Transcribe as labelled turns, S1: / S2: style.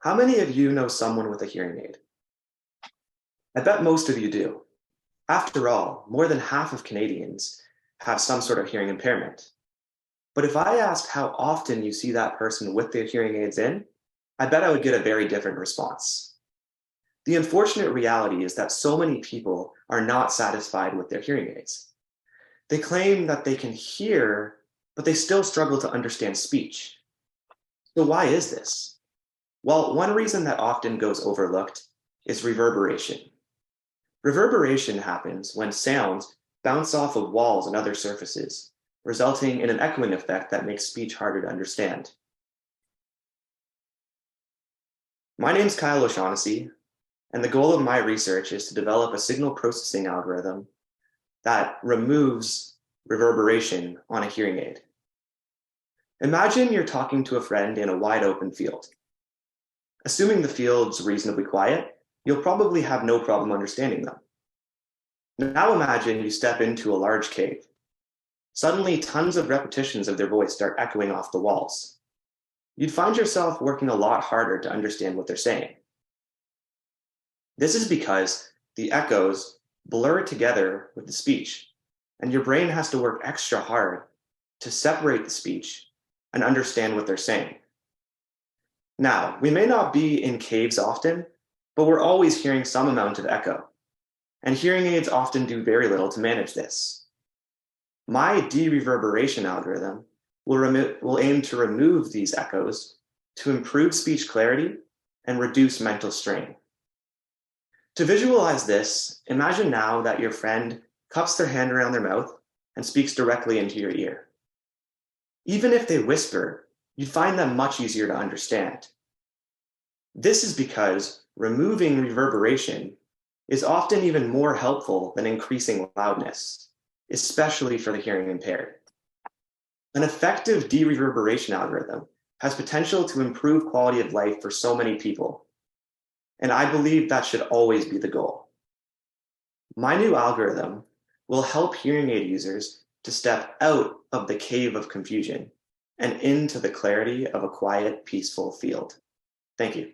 S1: How many of you know someone with a hearing aid? I bet most of you do. After all, more than half of Canadians have some sort of hearing impairment. But if I asked how often you see that person with their hearing aids in, I bet I would get a very different response. The unfortunate reality is that so many people are not satisfied with their hearing aids. They claim that they can hear, but they still struggle to understand speech. So why is this? Well, one reason that often goes overlooked is reverberation. Reverberation happens when sounds bounce off of walls and other surfaces, resulting in an echoing effect that makes speech harder to understand. My name's Kyle O'Shaughnessy, and the goal of my research is to develop a signal processing algorithm that removes reverberation on a hearing aid. Imagine you're talking to a friend in a wide open field. Assuming the field's reasonably quiet, you'll probably have no problem understanding them. Now imagine you step into a large cave. Suddenly, tons of repetitions of their voice start echoing off the walls. You'd find yourself working a lot harder to understand what they're saying. This is because the echoes blur together with the speech, and your brain has to work extra hard to separate the speech and understand what they're saying. Now, we may not be in caves often, but we're always hearing some amount of echo, and hearing aids often do very little to manage this. My de-reverberation algorithm will aim to remove these echoes to improve speech clarity and reduce mental strain. To visualize this, imagine now that your friend cups their hand around their mouth and speaks directly into your ear. Even if they whisper, you'd find them much easier to understand. This is because removing reverberation is often even more helpful than increasing loudness, especially for the hearing impaired. An effective de-reverberation algorithm has potential to improve quality of life for so many people, and I believe that should always be the goal. My new algorithm will help hearing aid users to step out of the cave of confusion and into the clarity of a quiet, peaceful field. Thank you.